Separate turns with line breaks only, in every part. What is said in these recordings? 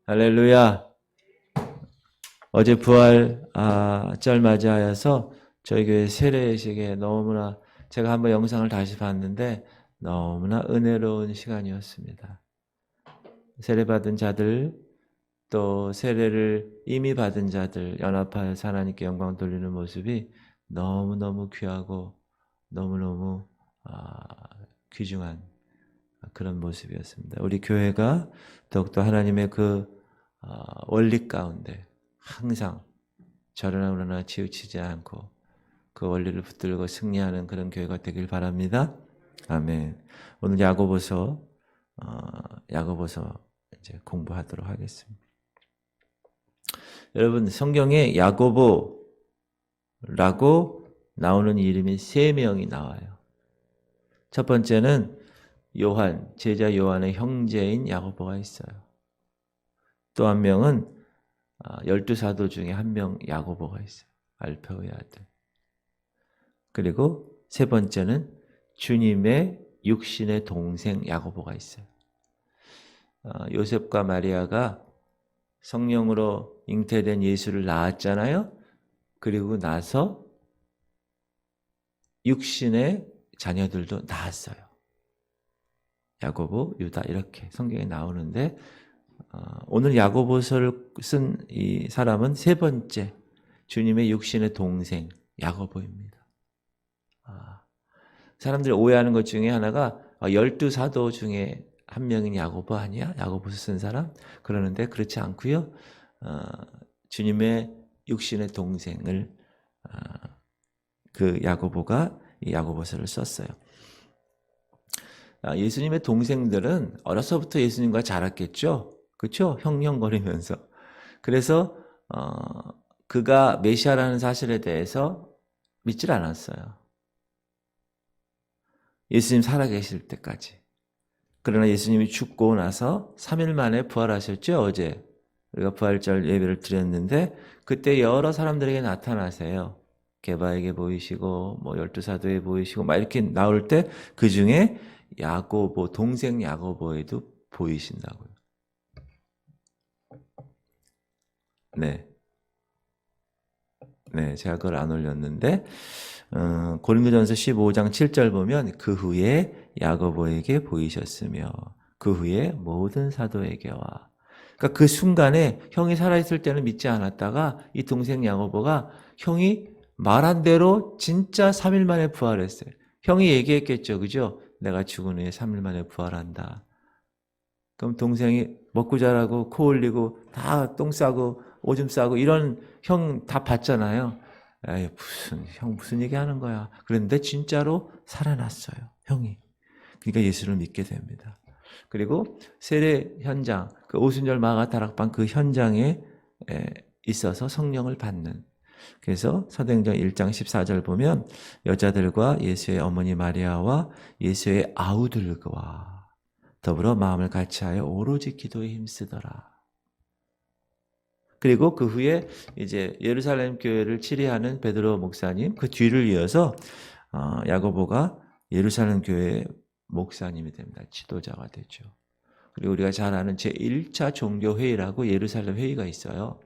할렐루야. 어제 부활절 맞이하여서 저희 교회 세례식에 너무나 제가 한번 영상을 다시 봤는데 너무나 은혜로운 시간이었습니다. 세례받은 자들 또 세례를 이미 받은 자들 연합하여서 하나님께 영광 돌리는 모습이 너무너무 귀하고 너무너무 귀중한 그런 모습이었습니다. 우리 교회가 더욱더 하나님의 그 원리 가운데 항상 저러나 치우치지 않고 그 원리를 붙들고 승리하는 그런 교회가 되길 바랍니다. 아멘. 오늘 야고보서 이제 공부하도록 하겠습니다. 여러분 성경에 야고보라고 나오는 이름이 3명이 나와요. 첫 번째는 요한, 제자 요한의 형제인 야고보가 있어요. 또 한 명은 12사도 중에 한 명 야고보가 있어요. 알페오의 아들. 그리고 세 번째는 주님의 육신의 동생 야고보가 있어요. 요셉과 마리아가 성령으로 잉태된 예수를 낳았잖아요. 그리고 나서 육신의 자녀들도 낳았어요. 야고보, 유다 이렇게 성경에 나오는데 오늘 야고보서를 쓴 이 사람은 세 번째 주님의 육신의 동생 야고보입니다. 사람들이 오해하는 것 중에 하나가 12사도 중에 한 명인 야고보 아니야? 야고보서 쓴 사람? 그러는데 그렇지 않고요. 주님의 육신의 동생을 그 야고보가 이 야고보서를 썼어요. 예수님의 동생들은 어려서부터 예수님과 자랐겠죠. 그렇죠? 형형거리면서. 그래서 그가 메시아라는 사실에 대해서 믿질 않았어요. 예수님 살아계실 때까지. 그러나 예수님이 죽고 나서 3일 만에 부활하셨죠. 어제 우리가 부활절 예배를 드렸는데 그때 여러 사람들에게 나타나세요. 게바에게 보이시고 12사도에 보이시고 막 이렇게 나올 때 그중에 야고보, 동생 야고보에도 보이신다고요. 네, 제가 그걸 안 올렸는데 고린도전서 15장 7절 보면 그 후에 야고보에게 보이셨으며 그 후에 모든 사도에게와. 그러니까 그 순간에 형이 살아있을 때는 믿지 않았다가 이 동생 야고보가 형이 말한 대로 진짜 3일 만에 부활했어요. 형이 얘기했겠죠. 그죠? 내가 죽은 후에 3일 만에 부활한다. 그럼 동생이 먹고 자라고 코 흘리고 다 똥 싸고 오줌 싸고 이런 형 다 봤잖아요. 에이, 무슨 얘기 하는 거야. 그런데 진짜로 살아났어요. 형이. 그러니까 예수를 믿게 됩니다. 그리고 세례 현장, 그 오순절 마가 다락방 그 현장에 있어서 성령을 받는. 그래서 사도행전 1장 14절 보면 여자들과 예수의 어머니 마리아와 예수의 아우들과 더불어 마음을 같이하여 오로지 기도에 힘쓰더라. 그리고 그 후에 이제 예루살렘 교회를 치리하는 베드로 목사님 그 뒤를 이어서 야고보가 예루살렘 교회 목사님이 됩니다. 지도자가 되죠. 그리고 우리가 잘 아는 제1차 종교회의라고 예루살렘 회의가 있어요.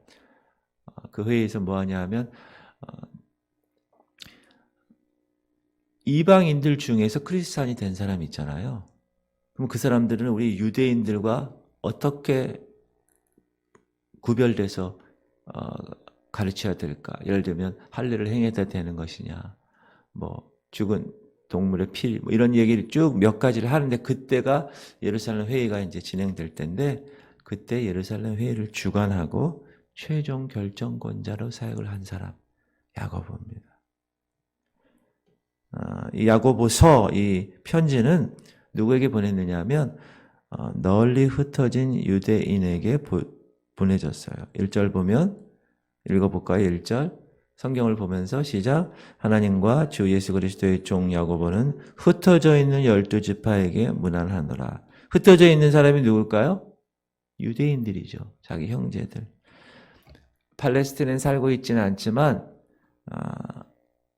그 회의에서 뭐 하냐 하면 이방인들 중에서 크리스찬이 된 사람이 있잖아요. 그럼 그 사람들은 우리 유대인들과 어떻게 구별돼서 가르쳐야 될까? 예를 들면 할례를 행해야 되는 것이냐, 죽은 동물의 피, 이런 얘기를 쭉 몇 가지를 하는데 그때가 예루살렘 회의가 이제 진행될 때인데 그때 예루살렘 회의를 주관하고 최종 결정권자로 사역을 한 사람 야고보입니다. 이 야고보서 이 편지는 누구에게 보냈느냐면 널리 흩어진 유대인에게 보내졌어요. 1절 보면 읽어볼까요? 1절 성경을 보면서 시작. 하나님과 주 예수 그리스도의 종 야고보는 흩어져 있는 12지파에게 문안하노라. 흩어져 있는 사람이 누굴까요? 유대인들이죠. 자기 형제들. 팔레스틴에 살고 있지는 않지만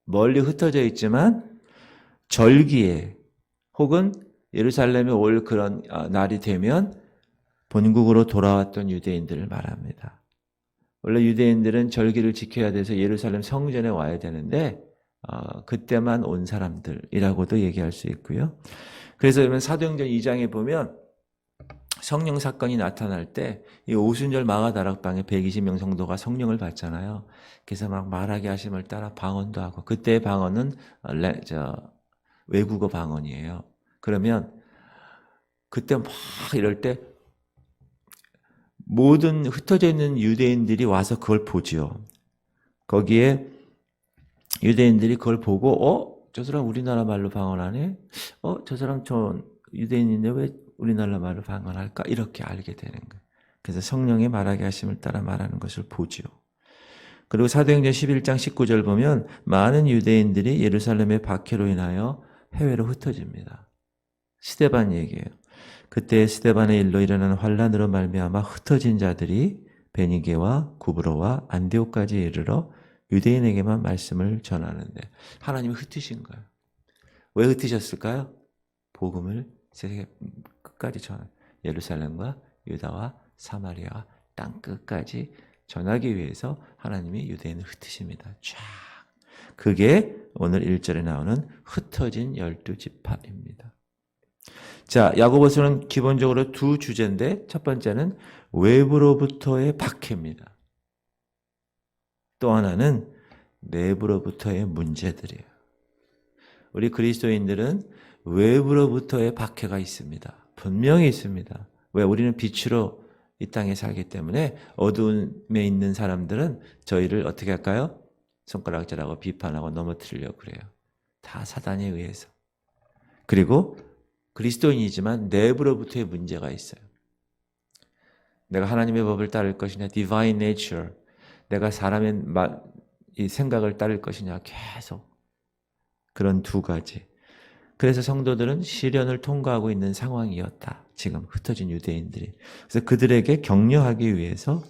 멀리 흩어져 있지만 절기에 혹은 예루살렘에 올 그런 날이 되면 본국으로 돌아왔던 유대인들을 말합니다. 원래 유대인들은 절기를 지켜야 돼서 예루살렘 성전에 와야 되는데 그때만 온 사람들이라고도 얘기할 수 있고요. 그래서 여러분 사도행전 2장에 보면 성령 사건이 나타날 때 이 오순절 마가다락방에 120명 성도가 성령을 받잖아요. 그래서 막 말하게 하심을 따라 방언도 하고, 그때의 방언은 외국어 방언이에요. 그러면 그때 막 이럴 때 모든 흩어져 있는 유대인들이 와서 그걸 보지요. 거기에 유대인들이 그걸 보고 저 사람 우리나라 말로 방언하네? 저 사람 저 유대인인데 왜 우리나라 말로 방언할까? 이렇게 알게 되는 거예요. 그래서 성령의 말하게 하심을 따라 말하는 것을 보지요. 그리고 사도행전 11장 19절 보면 많은 유대인들이 예루살렘의 박해로 인하여 해외로 흩어집니다. 스데반 얘기예요. 그때 스데반의 일로 일어나는 환란으로 말미암아 흩어진 자들이 베니게와 구브로와 안디옥까지 이르러 유대인에게만 말씀을 전하는데 하나님이 흩으신 거예요. 왜 흩으셨을까요? 복음을 세계 끝까지 전하, 예루살렘과 유다와 사마리아 땅 끝까지 전하기 위해서 하나님이 유대인을 흩으십니다. 쫙. 그게 오늘 1절에 나오는 흩어진 12지파입니다. 자, 야고보서는 기본적으로 두 주제인데 첫 번째는 외부로부터의 박해입니다. 또 하나는 내부로부터의 문제들이에요. 우리 그리스도인들은 외부로부터의 박해가 있습니다. 분명히 있습니다. 왜? 우리는 빛으로 이 땅에 살기 때문에 어두움에 있는 사람들은 저희를 어떻게 할까요? 손가락질하고 비판하고 넘어뜨리려고 그래요. 다 사단에 의해서. 그리고 그리스도인이지만 내부로부터의 문제가 있어요. 내가 하나님의 법을 따를 것이냐, divine nature. 내가 사람의 이 생각을 따를 것이냐, 계속. 그런 두 가지. 그래서 성도들은 시련을 통과하고 있는 상황이었다. 지금 흩어진 유대인들이. 그래서 그들에게 격려하기 위해서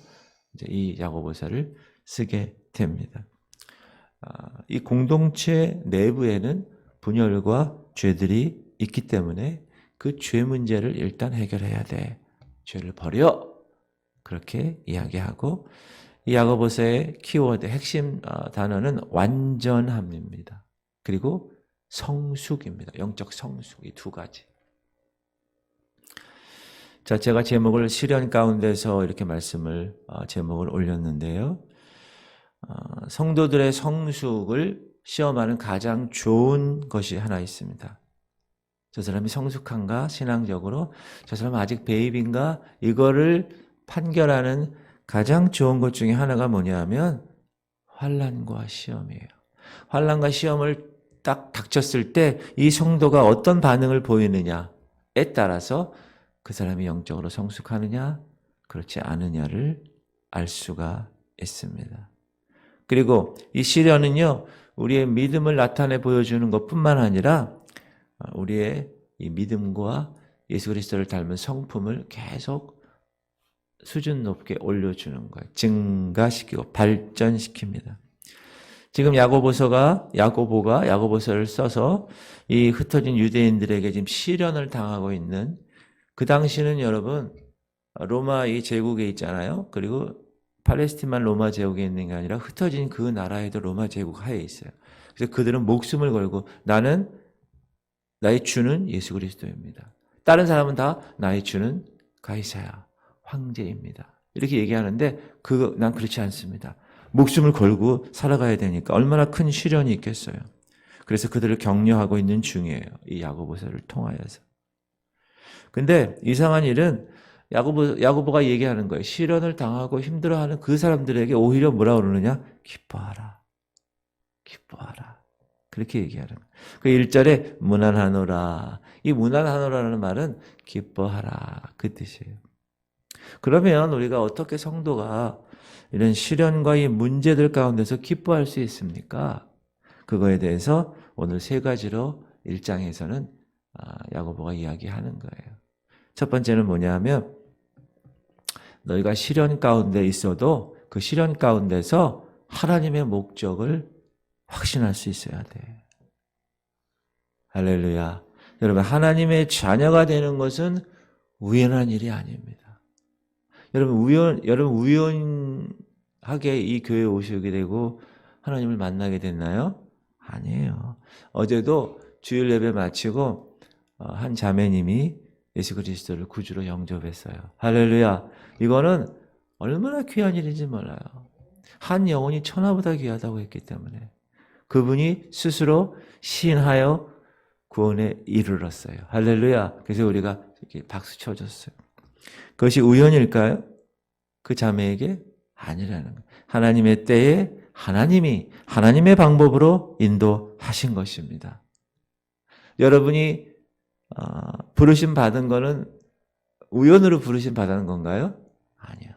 이제 이 야고보서를 쓰게 됩니다. 이 공동체 내부에는 분열과 죄들이 있기 때문에 그 죄 문제를 일단 해결해야 돼. 죄를 버려. 그렇게 이야기하고 이 야고보서의 키워드 핵심 단어는 완전함입니다. 그리고 성숙입니다. 영적 성숙, 이 두 가지. 자, 제가 제목을 시련 가운데서 이렇게 제목을 올렸는데요. 성도들의 성숙을 시험하는 가장 좋은 것이 하나 있습니다. 저 사람이 성숙한가? 신앙적으로. 저 사람은 아직 베이비인가? 이거를 판결하는 가장 좋은 것 중에 하나가 뭐냐면 환난과 시험이에요. 환난과 시험을 딱 닥쳤을 때 이 성도가 어떤 반응을 보이느냐에 따라서 그 사람이 영적으로 성숙하느냐 그렇지 않느냐를 알 수가 있습니다. 그리고 이 시련은요, 우리의 믿음을 나타내 보여주는 것뿐만 아니라 우리의 이 믿음과 예수 그리스도를 닮은 성품을 계속 수준 높게 올려주는 거예요. 증가시키고 발전시킵니다. 지금 야고보가 야고보서를 써서 이 흩어진 유대인들에게 지금 시련을 당하고 있는, 그 당시는 여러분 로마 이 제국에 있잖아요. 그리고 팔레스틴만 로마 제국에 있는 게 아니라 흩어진 그 나라에도 로마 제국 하에 있어요. 그래서 그들은 목숨을 걸고 나의 주는 예수 그리스도입니다. 다른 사람은 다 나의 주는 가이사야 황제입니다. 이렇게 얘기하는데 난 그렇지 않습니다. 목숨을 걸고 살아가야 되니까 얼마나 큰 시련이 있겠어요. 그래서 그들을 격려하고 있는 중이에요. 이 야고보서를 통하여서. 근데 이상한 일은 야고보가 얘기하는 거예요. 시련을 당하고 힘들어하는 그 사람들에게 오히려 뭐라 그러느냐? 기뻐하라. 기뻐하라. 그렇게 얘기하는 거예요. 그 1절에 무난하노라. 이 무난하노라는 말은 기뻐하라. 그 뜻이에요. 그러면 우리가 어떻게 성도가 이런 시련과 이 문제들 가운데서 기뻐할 수 있습니까? 그거에 대해서 오늘 세 가지로 1장에서는 야고보가 이야기하는 거예요. 첫 번째는 뭐냐 하면 너희가 시련 가운데 있어도 그 시련 가운데서 하나님의 목적을 확신할 수 있어야 돼. 할렐루야. 여러분, 하나님의 자녀가 되는 것은 우연한 일이 아닙니다. 여러분 우연하게 이 교회에 오시게 되고 하나님을 만나게 됐나요? 아니에요. 어제도 주일 예배 마치고 한 자매님이 예수 그리스도를 구주로 영접했어요. 할렐루야. 이거는 얼마나 귀한 일인지 몰라요. 한 영혼이 천하보다 귀하다고 했기 때문에 그분이 스스로 시인하여 구원에 이르렀어요. 할렐루야. 그래서 우리가 이렇게 박수 쳐줬어요. 그것이 우연일까요? 그 자매에게 아니라는 거예요. 하나님의 때에 하나님이 하나님의 방법으로 인도하신 것입니다. 여러분이 부르심 받은 거는 우연으로 부르심 받은 건가요? 아니요.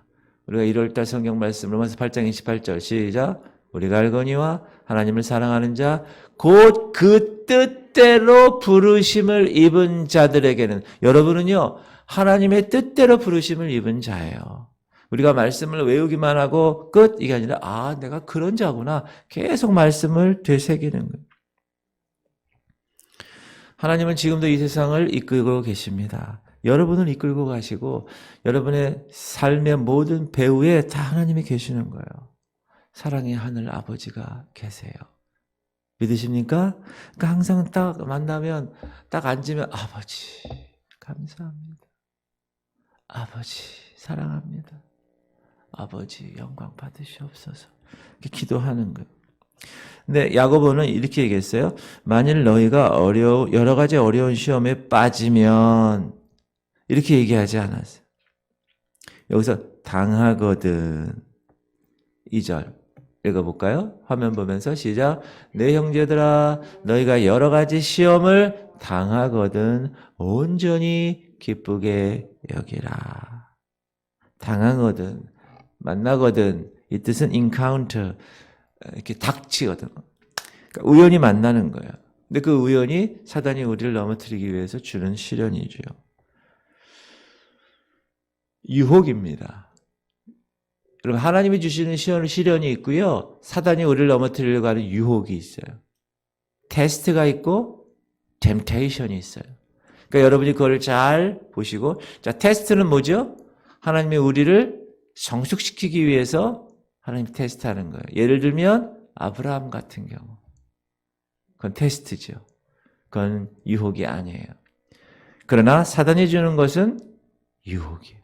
우리가 1월달 성경 말씀 로마서 8장 28절 시작. 우리가 알거니와 하나님을 사랑하는 자 곧 그 뜻대로 부르심을 입은 자들에게는 여러분은요 하나님의 뜻대로 부르심을 입은 자예요. 우리가 말씀을 외우기만 하고 끝 이게 아니라 내가 그런 자구나 계속 말씀을 되새기는 거예요. 하나님은 지금도 이 세상을 이끌고 계십니다. 여러분을 이끌고 가시고 여러분의 삶의 모든 배후에 다 하나님이 계시는 거예요. 사랑의 하늘 아버지가 계세요. 믿으십니까? 그러니까 항상 딱 만나면 딱 앉으면 아버지 감사합니다. 아버지 사랑합니다. 아버지 영광 받으시옵소서. 이렇게 기도하는 거예요. 근데 야고보는 이렇게 얘기했어요. 만일 너희가 여러 가지 어려운 시험에 빠지면 이렇게 얘기하지 않았어요. 여기서 당하거든 2절 읽어볼까요? 화면 보면서 시작. 내 형제들아 너희가 여러 가지 시험을 당하거든 온전히 기쁘게 여기라. 당하거든 만나거든 이 뜻은 encounter 이렇게 닥치거든. 그러니까 우연히 만나는 거예요. 근데 그 우연이 사단이 우리를 넘어뜨리기 위해서 주는 시련이죠. 유혹입니다. 여러분 하나님이 주시는 시련이 있고요. 사단이 우리를 넘어뜨리려고 하는 유혹이 있어요. 테스트가 있고 템테이션이 있어요. 그러니까 여러분이 그걸 잘 보시고 자 테스트는 뭐죠? 하나님이 우리를 성숙시키기 위해서 하나님 테스트하는 거예요. 예를 들면 아브라함 같은 경우 그건 테스트죠. 그건 유혹이 아니에요. 그러나 사단이 주는 것은 유혹이에요.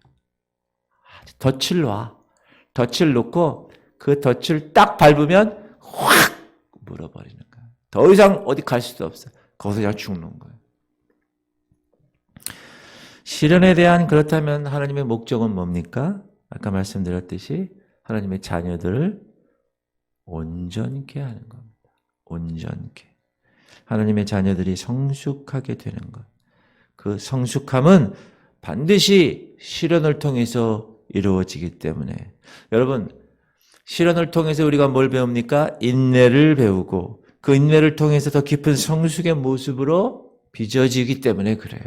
덫을 놔. 덫을 놓고 그 덫을 딱 밟으면 확 물어버리는 거예요. 더 이상 어디 갈 수도 없어요. 거기서 그냥 죽는 거예요. 시련에 대한 그렇다면 하나님의 목적은 뭡니까? 아까 말씀드렸듯이 하나님의 자녀들을 온전케 하는 겁니다. 온전케. 하나님의 자녀들이 성숙하게 되는 것. 그 성숙함은 반드시 시련을 통해서 이루어지기 때문에 여러분 시련을 통해서 우리가 뭘 배웁니까? 인내를 배우고 그 인내를 통해서 더 깊은 성숙의 모습으로 빚어지기 때문에 그래요.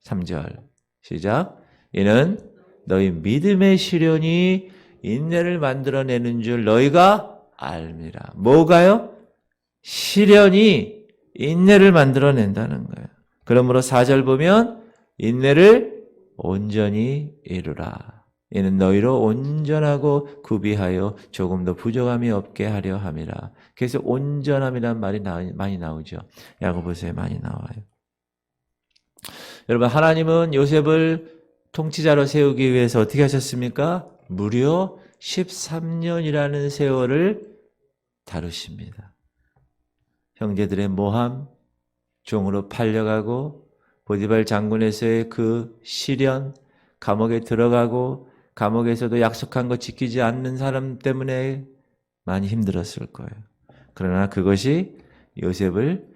3절 시작. 이는 너희 믿음의 시련이 인내를 만들어내는 줄 너희가 알미라. 뭐가요? 시련이 인내를 만들어낸다는 거예요. 그러므로 4절 보면 인내를 온전히 이루라. 이는 너희로 온전하고 구비하여 조금 더 부족함이 없게 하려 함이라. 그래서 온전함이라는 말이 많이 나오죠. 야고보서에 많이 나와요. 여러분 하나님은 요셉을 통치자로 세우기 위해서 어떻게 하셨습니까? 무려 13년이라는 세월을 다루십니다. 형제들의 모함, 종으로 팔려가고 보디발 장군에서의 그 시련, 감옥에 들어가고 감옥에서도 약속한 거 지키지 않는 사람 때문에 많이 힘들었을 거예요. 그러나 그것이 요셉을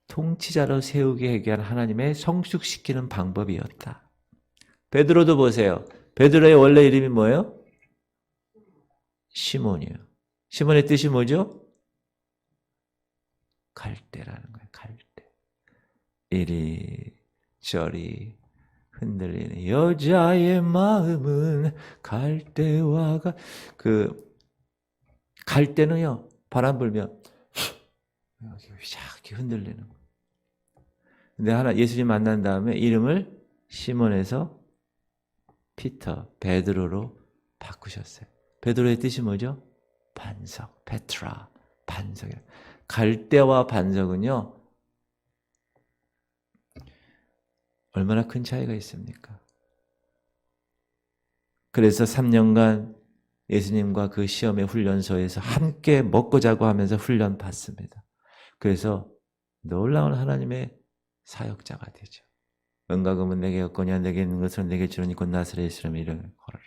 통치자로 세우게 하기 위한 하나님의 성숙시키는 방법이었다. 베드로도 보세요. 베드로의 원래 이름이 뭐예요? 시몬이에요. 시몬의 뜻이 뭐죠? 갈대라는 거예요. 갈대. 이리저리 흔들리는 여자의 마음은 갈대와 갈대는요 바람 불면 이렇게 흔들리는 거예요. 근데 예수님 만난 다음에 이름을 시몬에서 피터, 베드로로 바꾸셨어요. 베드로의 뜻이 뭐죠? 반석, 페트라, 반석이에요. 갈대와 반석은요, 얼마나 큰 차이가 있습니까? 그래서 3년간 예수님과 그 시험의 훈련소에서 함께 먹고 자고 하면서 훈련 받습니다. 그래서 놀라운 하나님의 사역자가 되죠. 은과 금은 내게 없거니와 내게 있는 것은 내게 주노니 곧 나사렛의 이름을 걸어라.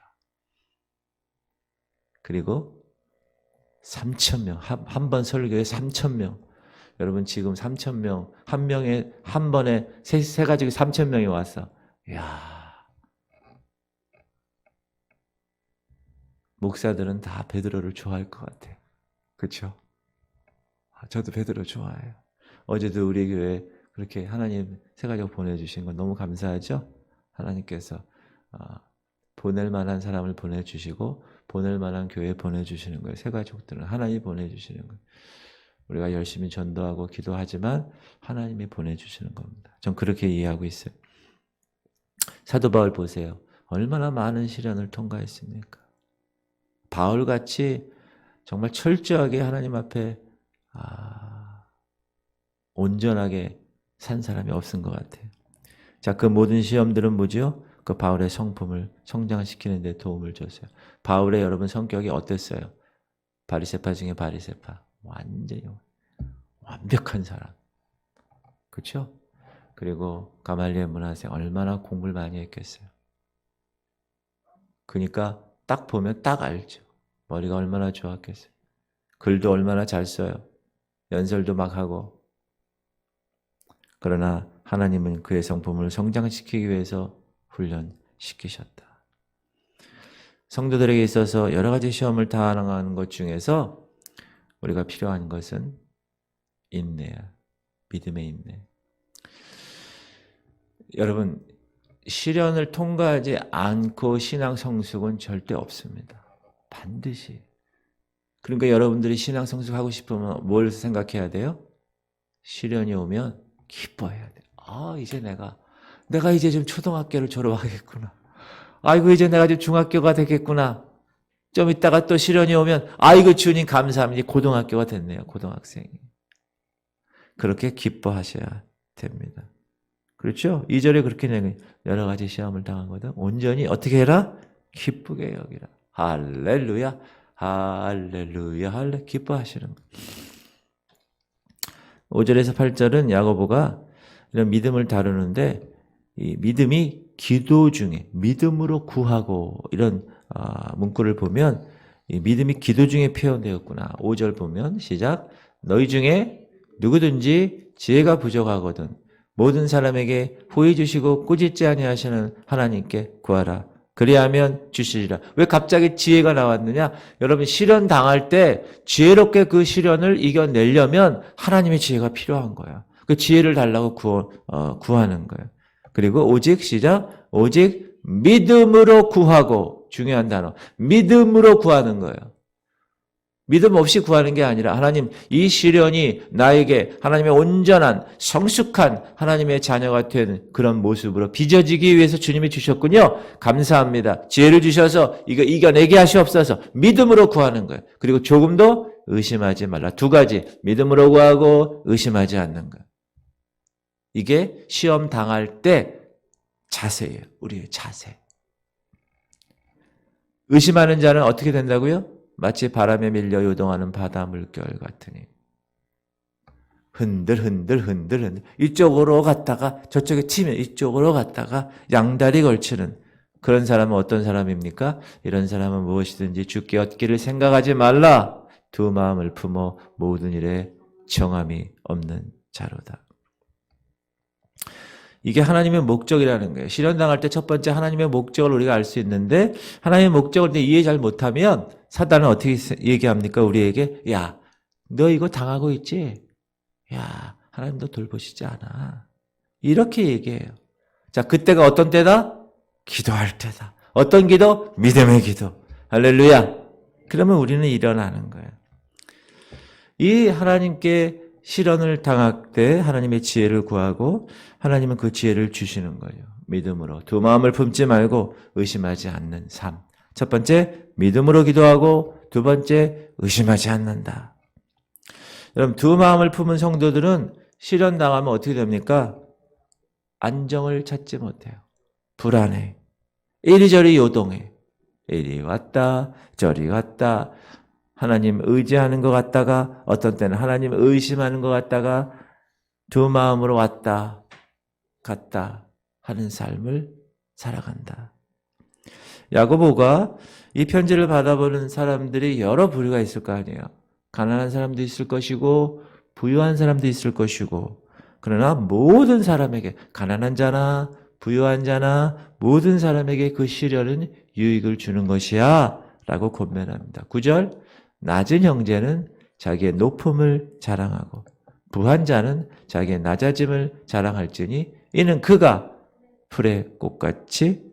그리고 3,000명, 한 번 설교에 3,000명. 여러분 지금 3,000명, 한 번에 세 가족이 3,000명이 왔어. 이야. 목사들은 다 베드로를 좋아할 것 같아요. 그렇죠? 저도 베드로 좋아해요. 어제도 우리 교회 그렇게 하나님 세 가족 보내주신 건 너무 감사하죠? 하나님께서 보낼 만한 사람을 보내주시고 보낼 만한 교회 보내주시는 거예요. 세 가족들은 하나님이 보내주시는 거예요. 우리가 열심히 전도하고 기도하지만 하나님이 보내주시는 겁니다. 전 그렇게 이해하고 있어요. 사도 바울 보세요. 얼마나 많은 시련을 통과했습니까? 바울같이 정말 철저하게 하나님 앞에 온전하게 산 사람이 없은 것 같아요. 자, 그 모든 시험들은 뭐죠? 그 바울의 성품을 성장시키는 데 도움을 줬어요. 바울의 여러분 성격이 어땠어요? 바리새파 중에 바리새파. 완전히 완벽한 사람. 그렇죠? 그리고 가말리엘 문화생 얼마나 공부를 많이 했겠어요. 그러니까 딱 보면 딱 알죠. 머리가 얼마나 좋았겠어요. 글도 얼마나 잘 써요. 연설도 막 하고. 그러나 하나님은 그의 성품을 성장시키기 위해서 훈련시키셨다. 성도들에게 있어서 여러 가지 시험을 당하는 것 중에서 우리가 필요한 것은 인내야. 믿음의 인내. 여러분, 시련을 통과하지 않고 신앙 성숙은 절대 없습니다. 반드시. 그러니까 여러분들이 신앙 성숙하고 싶으면 뭘 생각해야 돼요? 시련이 오면 기뻐해야 돼요. 이제 내가 이제 좀 초등학교를 졸업하겠구나. 아이고, 이제 내가 좀 중학교가 되겠구나. 좀 있다가 또 시련이 오면, 아이고, 주님 감사합니다. 고등학교가 됐네요. 고등학생이. 그렇게 기뻐하셔야 됩니다. 그렇죠? 2절에 그렇게 내는 여러 가지 시험을 당하거든. 온전히 어떻게 해라? 기쁘게 여기라. 할렐루야, 할렐루야, 할렐 기뻐하시는 거. 5절에서 8절은 야고보가 이런 믿음을 다루는데 이 믿음이 기도 중에 믿음으로 구하고 이런 문구를 보면 이 믿음이 기도 중에 표현되었구나. 5절 보면 시작. 너희 중에 누구든지 지혜가 부족하거든 모든 사람에게 후히 주시고 꾸짖지 아니하시는 하나님께 구하라. 그리하면 주시리라. 왜 갑자기 지혜가 나왔느냐? 여러분 시련 당할 때 지혜롭게 그 시련을 이겨내려면 하나님의 지혜가 필요한 거야. 그 지혜를 달라고 구하는 거예요. 그리고 오직 시작. 오직 믿음으로 구하고 중요한 단어. 믿음으로 구하는 거예요. 믿음 없이 구하는 게 아니라 하나님 이 시련이 나에게 하나님의 온전한 성숙한 하나님의 자녀가 된 그런 모습으로 빚어지기 위해서 주님이 주셨군요. 감사합니다. 지혜를 주셔서 이거 이겨내게 하시옵소서. 믿음으로 구하는 거예요. 그리고 조금도 의심하지 말라. 두 가지. 믿음으로 구하고 의심하지 않는 것. 이게 시험 당할 때 자세예요. 우리의 자세. 의심하는 자는 어떻게 된다고요? 마치 바람에 밀려 요동하는 바다 물결 같으니 흔들 이쪽으로 갔다가 저쪽에 치면 이쪽으로 갔다가 양다리 걸치는 그런 사람은 어떤 사람입니까? 이런 사람은 무엇이든지 주께 얻기를 생각하지 말라. 두 마음을 품어 모든 일에 정함이 없는 자로다. 이게 하나님의 목적이라는 거예요. 시련 당할 때 첫 번째 하나님의 목적을 우리가 알 수 있는데 하나님의 목적을 이해 잘 못하면 사단은 어떻게 얘기합니까? 우리에게 야, 너 이거 당하고 있지? 야, 하나님 너 돌보시지 않아. 이렇게 얘기해요. 자, 그때가 어떤 때다? 기도할 때다. 어떤 기도? 믿음의 기도. 할렐루야. 그러면 우리는 일어나는 거예요. 이 하나님께 시련을 당할 때 하나님의 지혜를 구하고 하나님은 그 지혜를 주시는 거예요. 믿음으로. 두 마음을 품지 말고 의심하지 않는 삶. 첫 번째, 믿음으로 기도하고 두 번째, 의심하지 않는다. 여러분, 두 마음을 품은 성도들은 시련 당하면 어떻게 됩니까? 안정을 찾지 못해요. 불안해. 이리저리 요동해. 이리 왔다 저리 갔다. 하나님 의지하는 것 같다가 어떤 때는 하나님 의심하는 것 같다가 두 마음으로 왔다 갔다 하는 삶을 살아간다. 야고보가 이 편지를 받아보는 사람들이 여러 부류가 있을 거 아니에요. 가난한 사람도 있을 것이고 부유한 사람도 있을 것이고, 그러나 모든 사람에게, 가난한 자나 부유한 자나 모든 사람에게 그 시련은 유익을 주는 것이야 라고 권면합니다. 9절, 낮은 형제는 자기의 높음을 자랑하고 부한 자는 자기의 낮아짐을 자랑할지니 이는 그가 풀의 꽃같이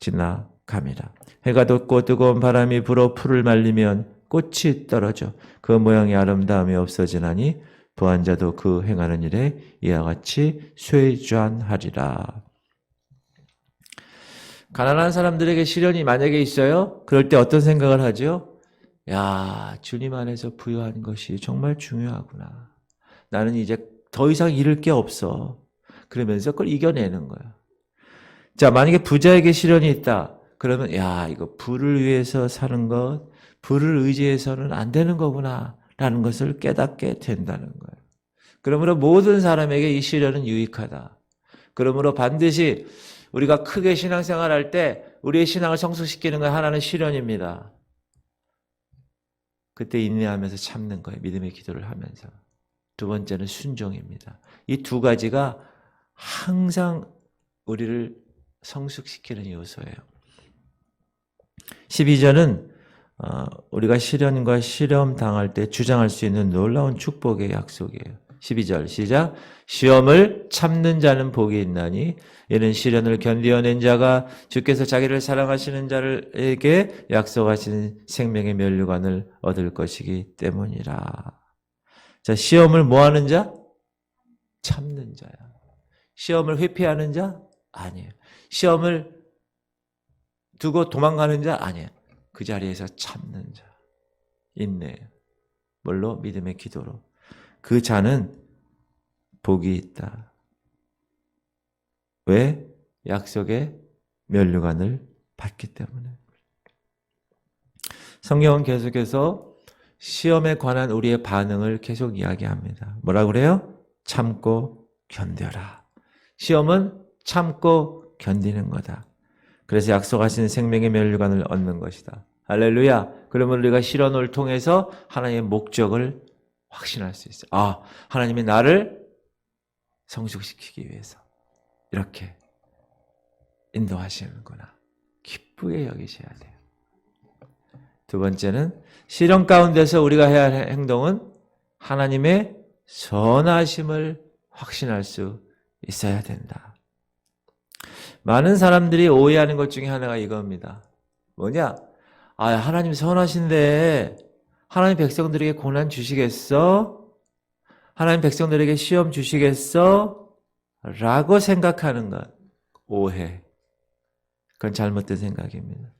지나갑니다. 해가 돋고 뜨거운 바람이 불어 풀을 말리면 꽃이 떨어져 그 모양이 아름다움이 없어지나니 부한 자도 그 행하는 일에 이와 같이 쇠좌하리라. 가난한 사람들에게 시련이 만약에 있어요? 그럴 때 어떤 생각을 하죠? 야, 주님 안에서 부유한 것이 정말 중요하구나. 나는 이제 더 이상 잃을 게 없어. 그러면서 그걸 이겨내는 거야. 자, 만약에 부자에게 시련이 있다. 그러면 야, 이거 부를 위해서 사는 것, 부를 의지해서는 안 되는 거구나 라는 것을 깨닫게 된다는 거예요. 그러므로 모든 사람에게 이 시련은 유익하다. 그러므로 반드시 우리가 크게 신앙생활할 때 우리의 신앙을 성숙시키는 건 하나는 시련입니다. 그때 인내하면서 참는 거예요. 믿음의 기도를 하면서. 두 번째는 순종입니다. 이 두 가지가 항상 우리를 성숙시키는 요소예요. 12절은 우리가 시련과 시험 당할 때 주장할 수 있는 놀라운 축복의 약속이에요. 12절 시작. 시험을 참는 자는 복이 있나니 이는 시련을 견디어낸 자가 주께서 자기를 사랑하시는 자에게 약속하신 생명의 면류관을 얻을 것이기 때문이라. 자, 시험을 뭐 하는 자? 참는 자야. 시험을 회피하는 자? 아니에요. 시험을 두고 도망가는 자? 아니에요. 그 자리에서 참는 자. 인내요. 뭘로? 믿음의 기도로. 그 자는 복이 있다. 왜? 약속의 면류관을 받기 때문에. 성경은 계속해서 시험에 관한 우리의 반응을 계속 이야기합니다. 뭐라고 그래요? 참고 견뎌라. 시험은 참고 견디는 거다. 그래서 약속하신 생명의 면류관을 얻는 것이다. 할렐루야. 그러면 우리가 시련을 통해서 하나님의 목적을 확신할 수 있어요. 아, 하나님이 나를 성숙시키기 위해서 이렇게 인도하시는구나. 기쁘게 여기셔야 돼요. 두 번째는 시련 가운데서 우리가 해야 할 행동은 하나님의 선하심을 확신할 수 있어야 된다. 많은 사람들이 오해하는 것 중에 하나가 이겁니다. 뭐냐? 아, 하나님 선하신데 하나님 백성들에게 고난 주시겠어? 하나님 백성들에게 시험 주시겠어? 라고 생각하는 것. 오해. 그건 잘못된 생각입니다.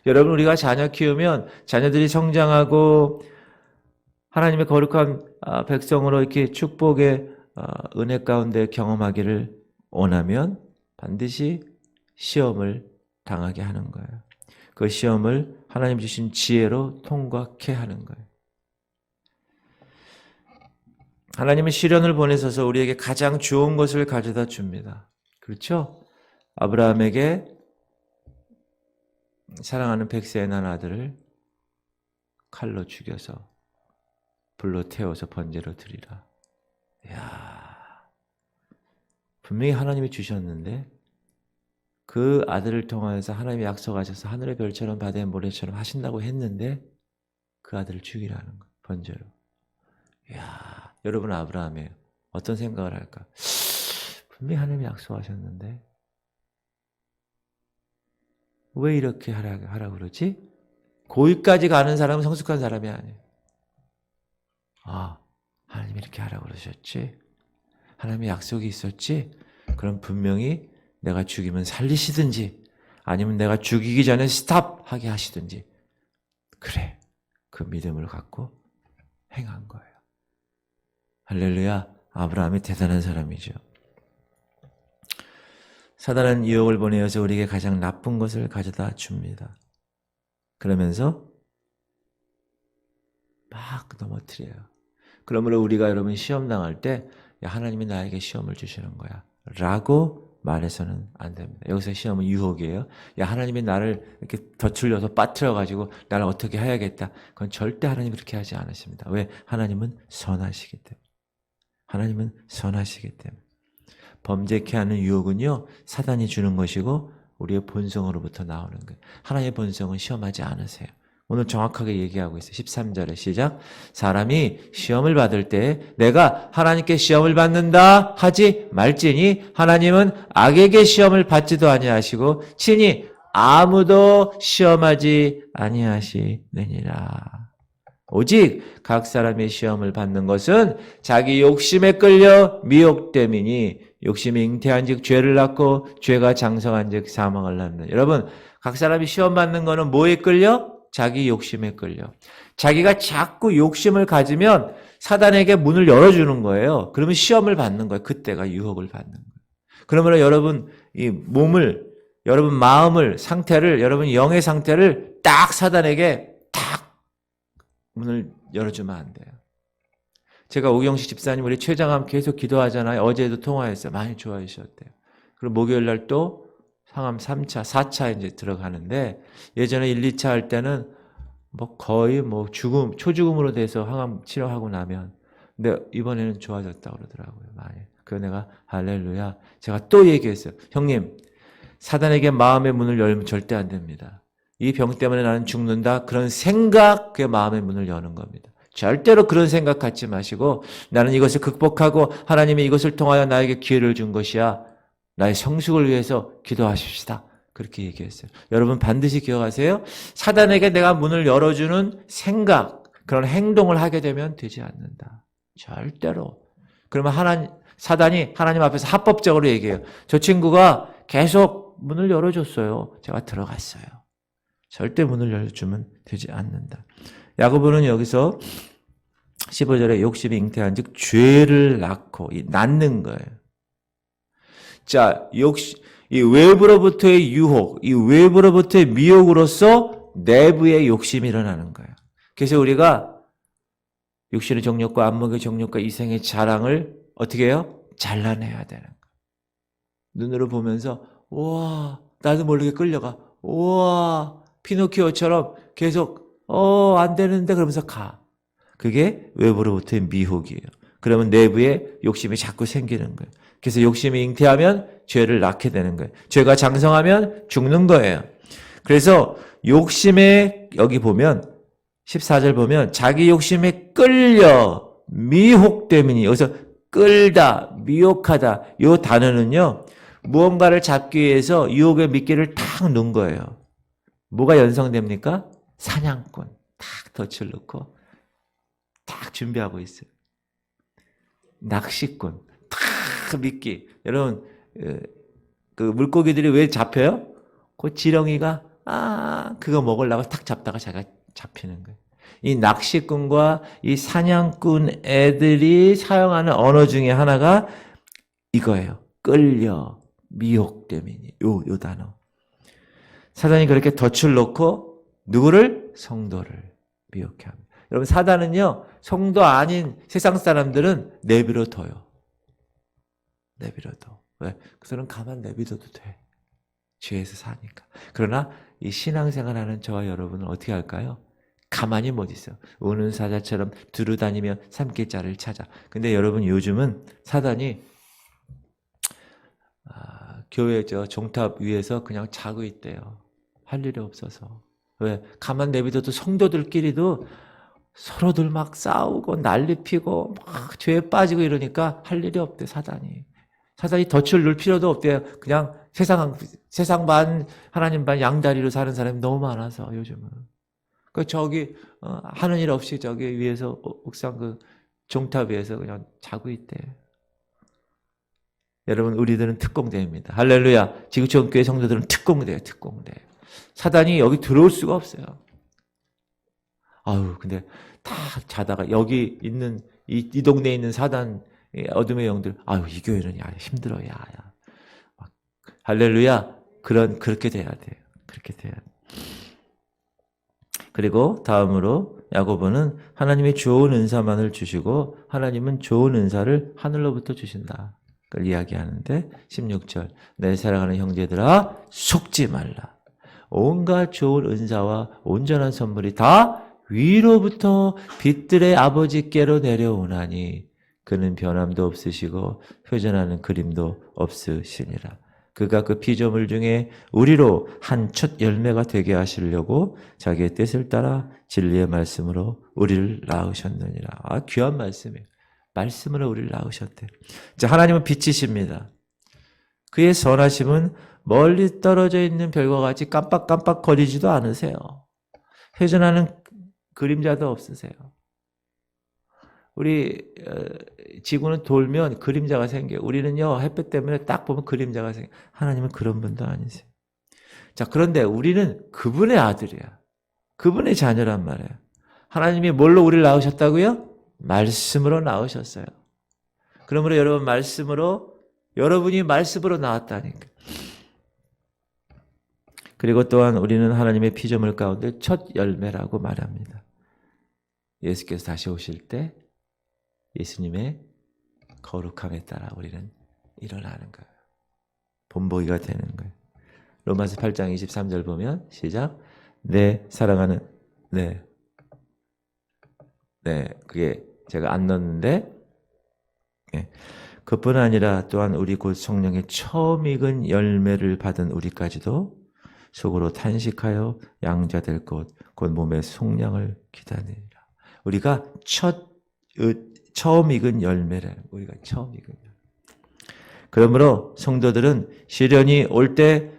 여러분, 우리가 자녀 키우면 자녀들이 성장하고 하나님의 거룩한 백성으로 이렇게 축복의 은혜 가운데 경험하기를 원하면 반드시 시험을 당하게 하는 거예요. 그 시험을 하나님 주신 지혜로 통과케 하는 거예요. 하나님은 시련을 보내셔서 우리에게 가장 좋은 것을 가져다 줍니다. 그렇죠? 아브라함에게 사랑하는 100세의 난 아들을 칼로 죽여서 불로 태워서 번제로 드리라. 이야, 분명히 하나님이 주셨는데 그 아들을 통하여서 하나님이 약속하셔서 하늘의 별처럼 바다의 모래처럼 하신다고 했는데 그 아들을 죽이라는 거예요. 번제로. 이야, 여러분 아브라함이에요. 어떤 생각을 할까? 분명히 하나님이 약속하셨는데 왜 이렇게 하라고 그러지? 거기까지 가는 사람은 성숙한 사람이 아니에요. 아, 하나님이 이렇게 하라고 그러셨지? 하나님의 약속이 있었지? 그럼 분명히 내가 죽이면 살리시든지 아니면 내가 죽이기 전에 스탑하게 하시든지 그래. 그 믿음을 갖고 행한 거예요. 할렐루야. 아브라함이 대단한 사람이죠. 사단은 유혹을 보내어서 우리에게 가장 나쁜 것을 가져다 줍니다. 그러면서 막 넘어뜨려요. 그러므로 우리가 여러분 시험 당할 때 야, 하나님이 나에게 시험을 주시는 거야 라고 말해서는 안 됩니다. 여기서 시험은 유혹이에요. 야, 하나님이 나를 이렇게 덧을려서 빠뜨려가지고 나를 어떻게 해야겠다. 그건 절대 하나님 그렇게 하지 않으십니다. 왜? 하나님은 선하시기 때문에. 하나님은 선하시기 때문에. 범죄케 하는 유혹은요, 사단이 주는 것이고 우리의 본성으로부터 나오는 거예요. 하나님의 본성은 시험하지 않으세요. 오늘 정확하게 얘기하고 있어요. 13절에 시작. 사람이 시험을 받을 때 내가 하나님께 시험을 받는다 하지 말지니 하나님은 악에게 시험을 받지도 아니하시고 친히 아무도 시험하지 아니하시느니라. 오직 각 사람이 시험을 받는 것은 자기 욕심에 끌려 미혹됨이니 욕심이 잉태한 즉 죄를 낳고 죄가 장성한 즉 사망을 낳는. 여러분, 각 사람이 시험 받는 거는 뭐에 끌려? 자기 욕심에 끌려. 자기가 자꾸 욕심을 가지면 사단에게 문을 열어주는 거예요. 그러면 시험을 받는 거예요. 그때가 유혹을 받는 거예요. 그러므로 여러분 이 몸을, 여러분 마음을, 상태를, 여러분 영의 상태를 딱 사단에게 딱 문을 열어주면 안 돼요. 제가 오경식 집사님 우리 최장암 계속 기도하잖아요. 어제도 통화했어요. 많이 좋아해 주셨대요. 그리고 목요일 날 또 상암 3차, 4차 이제 들어가는데 예전에 1, 2차 할 때는 뭐 거의 뭐 죽음, 초죽음으로 돼서 항암 치료하고 나면 근데 이번에는 좋아졌다고 그러더라고요. 많이. 그래서 내가 할렐루야. 제가 또 얘기했어요. 형님, 사단에게 마음의 문을 열면 절대 안 됩니다. 이 병 때문에 나는 죽는다. 그런 생각, 그게 마음의 문을 여는 겁니다. 절대로 그런 생각 갖지 마시고 나는 이것을 극복하고 하나님이 이것을 통하여 나에게 기회를 준 것이야. 나의 성숙을 위해서 기도하십시다. 그렇게 얘기했어요. 여러분 반드시 기억하세요. 사단에게 내가 문을 열어주는 생각, 그런 행동을 하게 되면 되지 않는다. 절대로. 그러면 사단이 하나님 앞에서 합법적으로 얘기해요. 저 친구가 계속 문을 열어줬어요. 제가 들어갔어요. 절대 문을 열어주면 되지 않는다. 야고보는 여기서 15절에 욕심이 잉태한 즉 죄를 낳고 낳는 거예요. 자, 이 외부로부터의 유혹, 이 외부로부터의 미혹으로서 내부의 욕심이 일어나는 거예요. 그래서 우리가 육신의 정욕과 안목의 정욕과 이생의 자랑을 어떻게 해요? 잘라내야 되는 거예요. 눈으로 보면서 우와, 나도 모르게 끌려가. 우와, 피노키오처럼 계속 안 되는데 그러면서 가. 그게 외부로부터의 미혹이에요. 그러면 내부에 욕심이 자꾸 생기는 거예요. 그래서 욕심이 잉태하면 죄를 낳게 되는 거예요. 죄가 장성하면 죽는 거예요. 그래서 욕심에 여기 보면 14절 보면 자기 욕심에 끌려 미혹됨이니 여기서 끌다, 미혹하다 이 단어는요. 무언가를 잡기 위해서 유혹의 미끼를 탁 놓은 거예요. 뭐가 연성됩니까? 사냥꾼. 탁 덫을 놓고 딱 준비하고 있어요. 낚시꾼. 탁 미끼. 여러분 그 물고기들이 왜 잡혀요? 그 지렁이가 그거 먹으려고 탁 잡다가 자기가 잡히는 거예요. 이 낚시꾼과 이 사냥꾼 애들이 사용하는 언어 중에 하나가 이거예요. 끌려 미혹됨이니 요 단어. 사단이 그렇게 덫을 놓고 누구를? 성도를 미혹해 합니다. 여러분 사단은요. 성도 아닌 세상 사람들은 내버려둬요. 내버려둬. 왜? 그 사람 가만 내버려둬도 돼. 죄에서 사니까. 그러나 이 신앙생활하는 저와 여러분은 어떻게 할까요? 가만히 못 있어. 우는 사자처럼 두루다니며 삼킬 자를 찾아. 근데 여러분 요즘은 사단이 교회 종탑 위에서 그냥 자고 있대요. 할 일이 없어서. 왜? 가만 내비둬도 성도들끼리도 서로들 막 싸우고 난리 피고 막 죄에 빠지고 이러니까 할 일이 없대 사단이. 사단이 덫을 놓을 필요도 없대요. 그냥 세상 반 하나님 반 양다리로 사는 사람이 너무 많아서 요즘은. 그 저기 하는 일 없이 저기 위에서 옥상 그 종탑 위에서 그냥 자고 있대. 여러분, 우리들은 특공대입니다. 할렐루야. 지구촌 교회 성도들은 특공대예요, 특공대. 사단이 여기 들어올 수가 없어요. 아유, 근데 다 자다가 여기 있는 이 동네에 있는 사단 어둠의 영들, 아유, 이 교회는 야 힘들어, 야. 할렐루야. 그렇게 돼야 돼요. 그렇게 돼야 돼요. 그리고 다음으로 야고보는 하나님이 좋은 은사만을 주시고 하나님은 좋은 은사를 하늘로부터 주신다. 그걸 이야기하는데 16절 내 사랑하는 형제들아 속지 말라. 온갖 좋은 은사와 온전한 선물이 다 위로부터 빛들의 아버지께로 내려오나니 그는 변함도 없으시고 표전하는 그림도 없으시니라. 그가 그 피조물 중에 우리로 한 첫 열매가 되게 하시려고 자기의 뜻을 따라 진리의 말씀으로 우리를 낳으셨느니라. 아, 귀한 말씀이에요. 말씀으로 우리를 낳으셨대. 자, 하나님은 빛이십니다. 그의 선하심은 멀리 떨어져 있는 별과 같이 깜빡깜빡 거리지도 않으세요. 회전하는 그림자도 없으세요. 우리 지구는 돌면 그림자가 생겨요. 우리는요, 햇볕 때문에 딱 보면 그림자가 생겨요. 하나님은 그런 분도 아니세요. 자, 그런데 우리는 그분의 아들이야. 그분의 자녀란 말이에요. 하나님이 뭘로 우리를 낳으셨다고요? 말씀으로 낳으셨어요. 그러므로 여러분이 말씀으로 낳았다니까. 그리고 또한 우리는 하나님의 피조물 가운데 첫 열매라고 말합니다. 예수께서 다시 오실 때 예수님의 거룩함에 따라 우리는 일어나는 거예요. 본보기가 되는 거예요. 로마서 8장 23절 보면 시작. 내 사랑하는 그게 제가 안 넣었는데 그뿐 아니라 또한 우리 곧 성령의 처음 익은 열매를 받은 우리까지도 속으로 탄식하여 양자될 것 곧 몸의 속량을 기다리라. 우리가 처음 익은 열매래. 우리가 처음 익은 열매. 그러므로 성도들은 시련이 올 때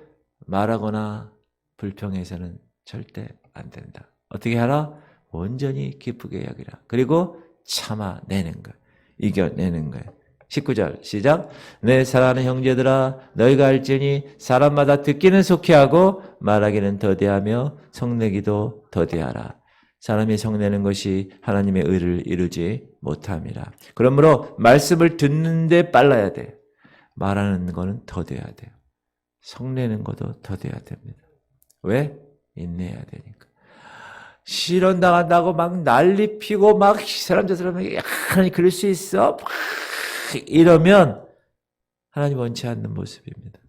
말하거나 불평해서는 절대 안 된다. 어떻게 하라? 온전히 기쁘게 여기라. 그리고 참아내는 것. 이겨내는 거예요. 19절 시작. 내 사랑하는 형제들아 너희가 알지니 사람마다 듣기는 속히 하고 말하기는 더디하며 성내기도 더디하라. 사람이 성내는 것이 하나님의 의를 이루지 못함이라. 그러므로 말씀을 듣는데 빨라야 돼. 말하는 거는 더뎌야 돼요. 성내는 것도 더뎌야 됩니다. 왜? 인내해야 되니까. 시련 당한다고 막 난리 피고 막 사람 저 사람에게 하나님 그럴 수 있어? 이러면 하나님 원치 않는 모습입니다.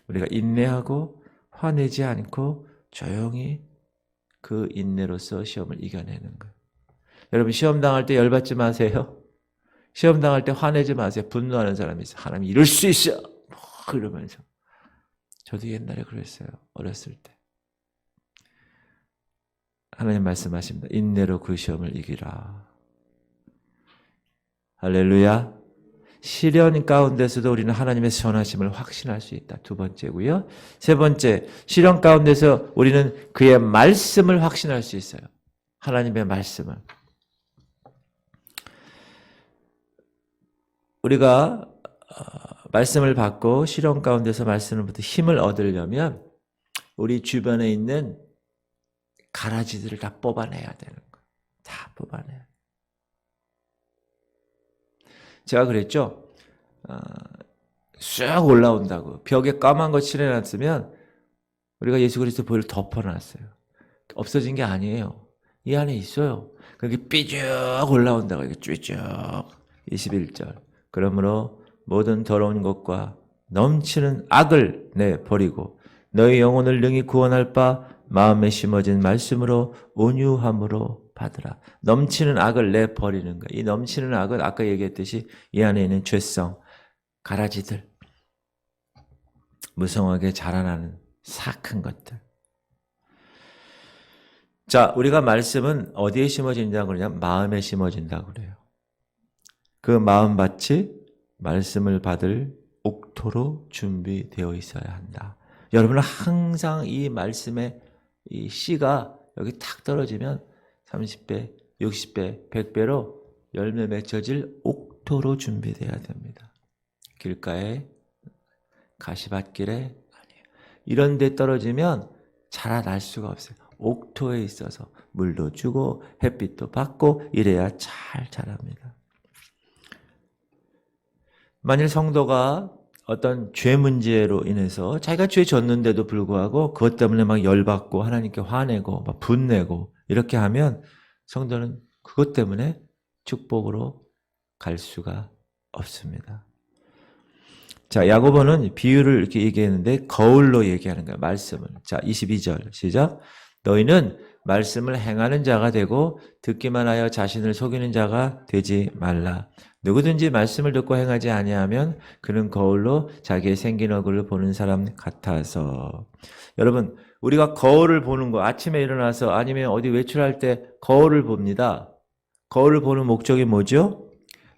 우리가 인내하고 화내지 않고 조용히 그 인내로서 시험을 이겨내는 거예요. 여러분 시험 당할 때 열받지 마세요. 시험 당할 때 화내지 마세요. 분노하는 사람이 있어요. 하나님 이럴 수 있어. 그러면서 저도 옛날에 그랬어요. 어렸을 때. 하나님 말씀하십니다. 인내로 그 시험을 이기라. 할렐루야. 시련 가운데서도 우리는 하나님의 선하심을 확신할 수 있다. 두 번째고요. 세 번째, 시련 가운데서 우리는 그의 말씀을 확신할 수 있어요. 하나님의 말씀을. 우리가 말씀을 받고 시련 가운데서 말씀으로부터 힘을 얻으려면 우리 주변에 있는 가라지들을 다 뽑아내야 되는 거예요. 다 뽑아내야. 제가 그랬죠. 쑥 올라온다고. 벽에 까만 거 칠해놨으면 우리가 예수 그리스도 보혈을 덮어놨어요. 없어진 게 아니에요. 이 안에 있어요. 그게 삐쭉 올라온다고. 이게 쭈쭉. 21절. 그러므로 모든 더러운 것과 넘치는 악을 내버리고 너희 영혼을 능히 구원할 바 마음에 심어진 말씀으로 온유함으로 받으라. 넘치는 악을 내버리는 거예요. 이 넘치는 악은 아까 얘기했듯이 이 안에 있는 죄성, 가라지들, 무성하게 자라나는 사악한 것들. 자, 우리가 말씀은 어디에 심어진다고 그러냐면 마음에 심어진다고 그래요. 그 마음밭이 말씀을 받을 옥토로 준비되어 있어야 한다. 여러분은 항상 이 말씀의 이 씨가 여기 탁 떨어지면 30배, 60배, 100배로 열매 맺혀질 옥토로 준비되어야 됩니다. 길가에 가시밭길에 아니에요. 이런 데 떨어지면 자라날 수가 없어요. 옥토에 있어서 물도 주고 햇빛도 받고 이래야 잘 자랍니다. 만일 성도가 어떤 죄 문제로 인해서 자기가 죄 졌는데도 불구하고 그것 때문에 막 열받고 하나님께 화내고 막 분내고 이렇게 하면 성도는 그것 때문에 축복으로 갈 수가 없습니다. 자, 야고보는 비유를 이렇게 얘기했는데 거울로 얘기하는 거예요. 말씀을. 자, 22절 시작. 너희는 말씀을 행하는 자가 되고 듣기만 하여 자신을 속이는 자가 되지 말라. 누구든지 말씀을 듣고 행하지 아니하면 그는 거울로 자기의 생긴 얼굴을 보는 사람 같아서. 여러분, 우리가 거울을 보는 거, 아침에 일어나서 아니면 어디 외출할 때 거울을 봅니다. 거울을 보는 목적이 뭐죠?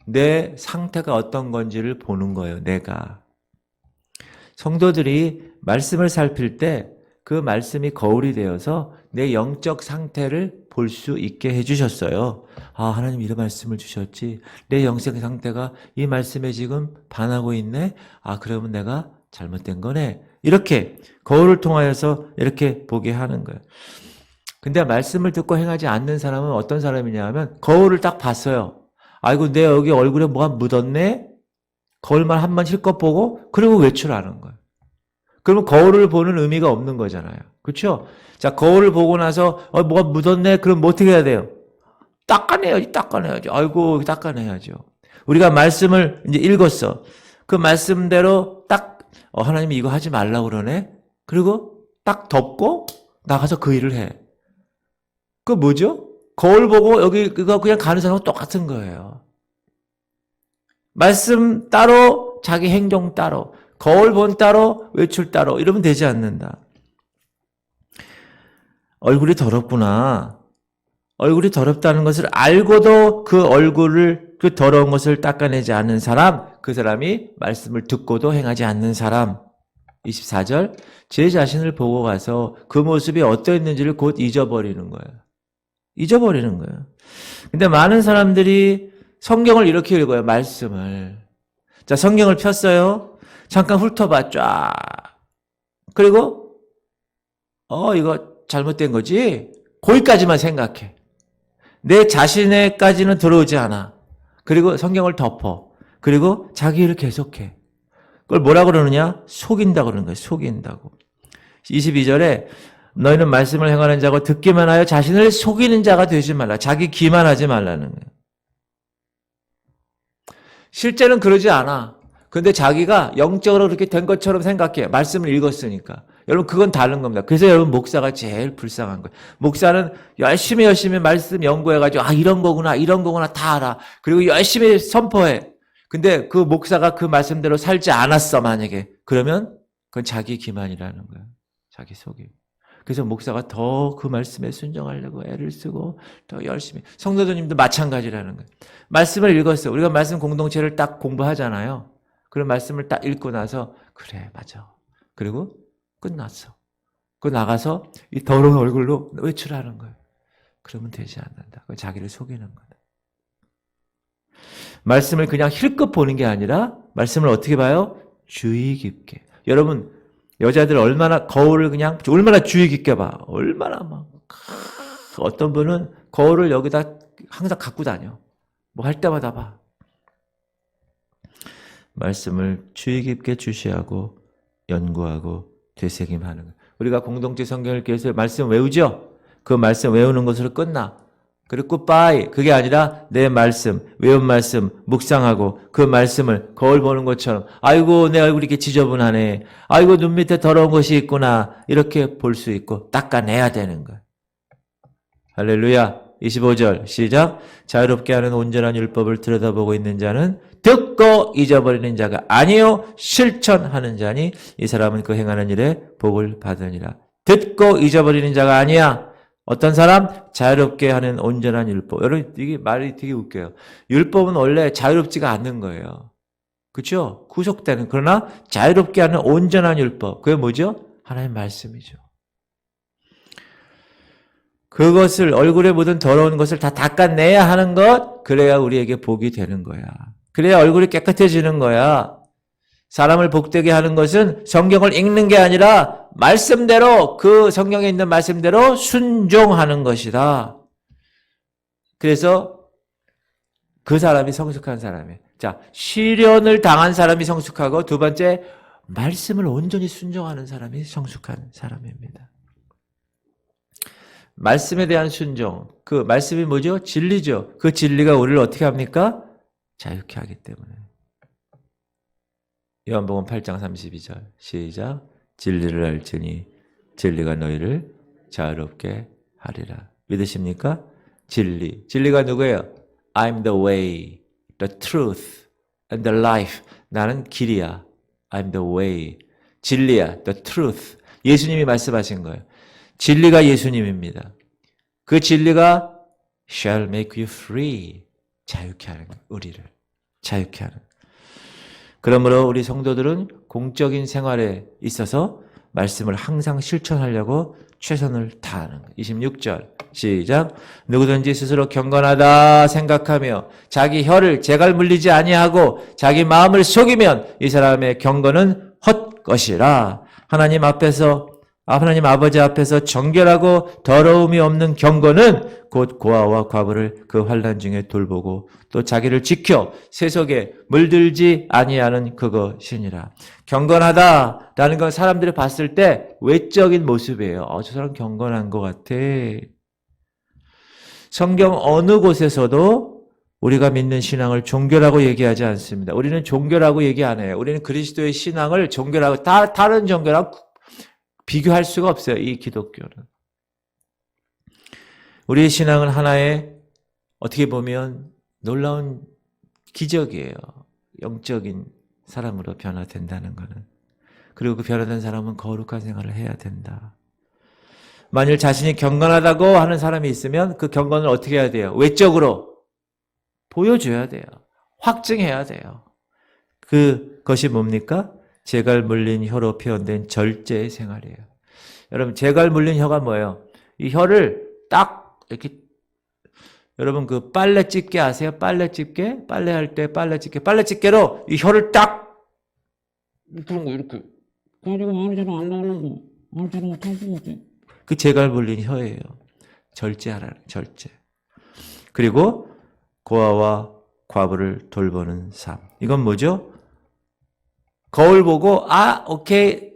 내 상태가 어떤 건지를 보는 거예요. 내가. 성도들이 말씀을 살필 때 그 말씀이 거울이 되어서 내 영적 상태를 볼 수 있게 해주셨어요. 아, 하나님 이런 말씀을 주셨지. 내 영적 상태가 이 말씀에 지금 반하고 있네. 아, 그러면 내가 잘못된 거네. 이렇게 거울을 통하여서 이렇게 보게 하는 거예요. 근데 말씀을 듣고 행하지 않는 사람은 어떤 사람이냐 하면 거울을 딱 봤어요. 아이고, 내 여기 얼굴에 뭐가 묻었네? 거울만 한 번 실컷 보고 그리고 외출하는 거예요. 그러면 거울을 보는 의미가 없는 거잖아요. 그렇죠? 자, 거울을 보고 나서 뭐가 묻었네? 그럼 뭐 어떻게 해야 돼요? 닦아내야지. 아이고, 닦아내야죠. 우리가 말씀을 이제 읽었어. 그 말씀대로 딱 하나님이 이거 하지 말라고 그러네? 그리고 딱 덮고 나가서 그 일을 해. 그거 뭐죠? 거울 보고 여기 그거 그냥 가는 사람은 똑같은 거예요. 말씀 따로, 자기 행동 따로, 거울 본 따로, 외출 따로 이러면 되지 않는다. 얼굴이 더럽구나. 얼굴이 더럽다는 것을 알고도 그 얼굴을, 그 더러운 것을 닦아내지 않는 사람, 그 사람이 말씀을 듣고도 행하지 않는 사람. 24절, 제 자신을 보고 가서 그 모습이 어떠했는지를 곧 잊어버리는 거예요. 잊어버리는 거예요. 근데 많은 사람들이 성경을 이렇게 읽어요. 말씀을. 자, 성경을 폈어요. 잠깐 훑어봐. 쫙. 그리고 이거 잘못된 거지? 거기까지만 생각해. 내 자신에까지는 들어오지 않아. 그리고 성경을 덮어. 그리고 자기 일을 계속해. 그걸 뭐라고 그러느냐? 속인다고 그러는 거예요. 속인다고. 22절에 너희는 말씀을 행하는 자고 듣기만 하여 자신을 속이는 자가 되지 말라. 자기 기만하지 말라는 거예요. 실제는 그러지 않아. 근데 자기가 영적으로 그렇게 된 것처럼 생각해. 말씀을 읽었으니까. 여러분, 그건 다른 겁니다. 그래서 여러분, 목사가 제일 불쌍한 거예요. 목사는 열심히 말씀 연구해가지고, 아, 이런 거구나 다 알아. 그리고 열심히 선포해. 근데 그 목사가 그 말씀대로 살지 않았어, 만약에. 그러면 그건 자기 기만이라는 거예요. 자기 속임. 그래서 목사가 더 그 말씀에 순종하려고 애를 쓰고 더 열심히. 성도님도 마찬가지라는 거예요. 말씀을 읽었어요. 우리가 말씀 공동체를 딱 공부하잖아요. 그런 말씀을 딱 읽고 나서 그래, 맞아. 그리고 끝났어. 그 나가서 이 더러운 얼굴로 외출하는 거예요. 그러면 되지 않는다. 그건 자기를 속이는 거다. 말씀을 그냥 힐끗 보는 게 아니라 말씀을 어떻게 봐요? 주의 깊게. 여러분, 여자들 얼마나 거울을 그냥 얼마나 주의 깊게 봐. 얼마나 막 어떤 분은 거울을 여기다 항상 갖고 다녀. 뭐 할 때마다 봐. 말씀을 주의 깊게 주시하고 연구하고 되새김하는 거예요. 우리가 공동체 성경을 계속 말씀 외우죠? 그 말씀 외우는 것으로 끝나. 그리고 굿바이. 그게 아니라 내 말씀, 외운 말씀 묵상하고 그 말씀을 거울 보는 것처럼 아이고 내 얼굴이 이렇게 지저분하네. 아이고 눈 밑에 더러운 것이 있구나. 이렇게 볼 수 있고 닦아내야 되는 거예요. 할렐루야. 25절 시작. 자유롭게 하는 온전한 율법을 들여다보고 있는 자는 듣고 잊어버리는 자가 아니요 실천하는 자니 이 사람은 그 행하는 일에 복을 받으니라. 듣고 잊어버리는 자가 아니야. 어떤 사람? 자유롭게 하는 온전한 율법. 여러분 이게 말이 되게 웃겨요. 율법은 원래 자유롭지가 않는 거예요. 그렇죠? 구속되는. 그러나 자유롭게 하는 온전한 율법. 그게 뭐죠? 하나님 말씀이죠. 그것을 얼굴에 묻은 더러운 것을 다 닦아내야 하는 것. 그래야 우리에게 복이 되는 거야. 그래야 얼굴이 깨끗해지는 거야. 사람을 복되게 하는 것은 성경을 읽는 게 아니라 말씀대로, 그 성경에 있는 말씀대로 순종하는 것이다. 그래서 그 사람이 성숙한 사람이에요. 자, 시련을 당한 사람이 성숙하고, 두 번째, 말씀을 온전히 순종하는 사람이 성숙한 사람입니다. 말씀에 대한 순종, 그 말씀이 뭐죠? 진리죠. 그 진리가 우리를 어떻게 합니까? 자유케 하기 때문에. 요한복음 8장 32절 시작. 진리를 알지니 진리가 너희를 자유롭게 하리라. 믿으십니까? 진리가 누구예요? I'm the way, the truth, and the life. 나는 길이야. I'm the way. 진리야. The truth. 예수님이 말씀하신 거예요. 진리가 예수님입니다. 그 진리가 shall make you free. 자유케 하는 거예요. 우리를 자유케 하는. 그러므로 우리 성도들은 공적인 생활에 있어서 말씀을 항상 실천하려고 최선을 다하는 거예요. 26절 시작. 누구든지 스스로 경건하다 생각하며 자기 혀를 재갈 물리지 아니하고 자기 마음을 속이면 이 사람의 경건은 헛것이라. 하나님 아버지 앞에서 정결하고 더러움이 없는 경건은 곧 고아와 과부를 그 환난 중에 돌보고 또 자기를 지켜 세속에 물들지 아니하는 그것이니라. 경건하다라는 건 사람들이 봤을 때 외적인 모습이에요. 저 사람 경건한 것 같아. 성경 어느 곳에서도 우리가 믿는 신앙을 종교라고 얘기하지 않습니다. 우리는 종교라고 얘기 안 해요. 우리는 그리스도의 신앙을 종교라고, 다른 종교라고 비교할 수가 없어요. 이 기독교는. 우리의 신앙은 하나의 어떻게 보면 놀라운 기적이에요. 영적인 사람으로 변화된다는 것은. 그리고 그 변화된 사람은 거룩한 생활을 해야 된다. 만일 자신이 경건하다고 하는 사람이 있으면 그 경건을 어떻게 해야 돼요? 외적으로 보여줘야 돼요. 확증해야 돼요. 그것이 뭡니까? 재갈 물린 혀로 표현된 절제의 생활이에요. 여러분, 재갈 물린 혀가 뭐예요? 이 혀를 딱 이렇게, 여러분 그 빨래 집게 아세요? 빨래 집게? 빨래할 때 빨래 집게. 빨래 집게로 이 혀를 딱 그런 거 이렇게. 그 재갈 물린 혀예요. 절제하라는 절제. 그리고 고아와 과부를 돌보는 삶. 이건 뭐죠? 거울 보고 오케이,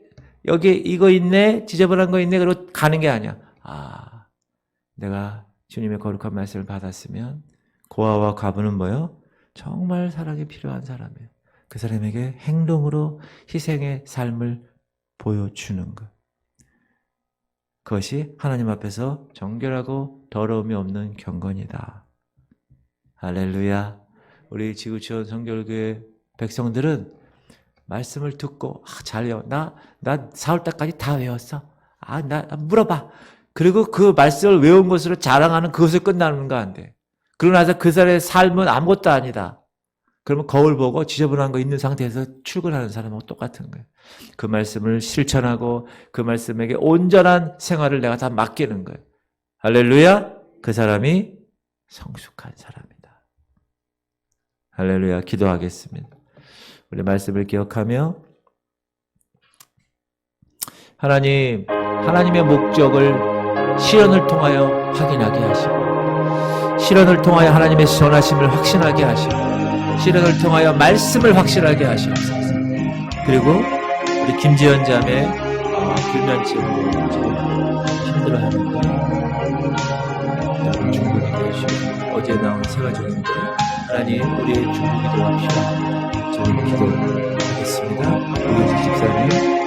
여기 이거 있네, 지저분한 거 있네, 그러고 가는 게 아니야. 내가 주님의 거룩한 말씀을 받았으면 고아와 과부는 뭐예요? 정말 사랑이 필요한 사람이에요. 그 사람에게 행동으로 희생의 삶을 보여주는 것. 그것이 하나님 앞에서 정결하고 더러움이 없는 경건이다. 할렐루야. 우리 지구촌 성결교회 백성들은 말씀을 듣고 잘 외워. 나 4월달까지 다 외웠어. 나 물어봐. 그리고 그 말씀을 외운 것으로 자랑하는 그것을 끝나는 거 안 돼. 그러고 나서 그 사람의 삶은 아무것도 아니다. 그러면 거울 보고 지저분한 거 있는 상태에서 출근하는 사람하고 똑같은 거예요. 그 말씀을 실천하고 그 말씀에게 온전한 생활을 내가 다 맡기는 거예요. 할렐루야. 그 사람이 성숙한 사람이다. 할렐루야. 기도하겠습니다. 우리 말씀을 기억하며 하나님의 목적을 시련을 통하여 확인하게 하시고, 시련을 통하여 하나님의 선하심을 확신하게 하시고, 시련을 통하여 말씀을 확실하게 하시옵소서. 그리고 우리 김지연 자매 불면증으로 지금 힘들어하는데 중독이 되시고, 어제 나온 세 가족인데 하나님, 우리의 중보기도가 필요합니다. 저는 기도하겠습니다. 우리 집사님,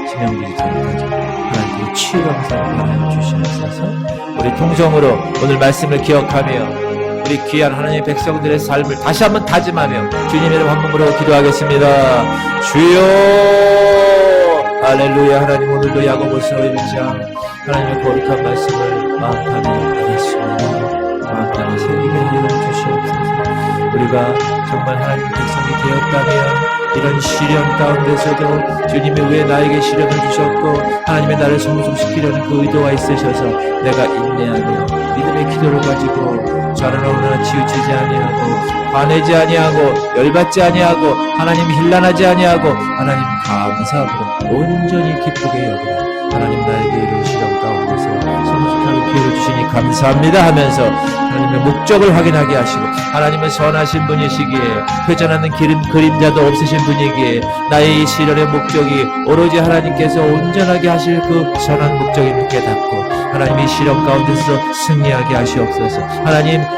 신영기 집사님까지 하나님의 치유감사를 받아 주시옵소서. 우리 통성으로 오늘 말씀을 기억하며 우리 귀한 하나님의 백성들의 삶을 다시 한번 다짐하며 주님의 이름 한 번으로 기도하겠습니다. 주여, 할렐루야. 하나님, 오늘도 야고보서 1장 하나님의 거룩한 말씀을 마음판에 하겠습니다. 마음판에 새기게 하여 주시옵소서. 우리가 정말 하나님 백성이 되었다면 이런 시련 가운데서도 주님이 왜 나에게 시련을 주셨고 하나님의 나를 성숙시키려는 그 의도가 있으셔서 내가 인내하며 믿음의 기도를 가지고 좌로나 우로나 치우치지 아니하고 화내지 아니하고 열받지 아니하고 하나님 힐난하지 아니하고 하나님 감사함으로 온전히 기쁘게 여기라. 하나님 나에게 이런 시련 가운데서 성숙하게 기회를 주시니 감사합니다 하면서 하나님의 목적을 확인하게 하시고 하나님은 선하신 분이시기에 회전하는 그림자도 없으신 분이기에 나의 이 시련의 목적이 오로지 하나님께서 온전하게 하실 그 선한 목적임을 깨닫고 하나님이 시련 가운데서 승리하게 하시옵소서.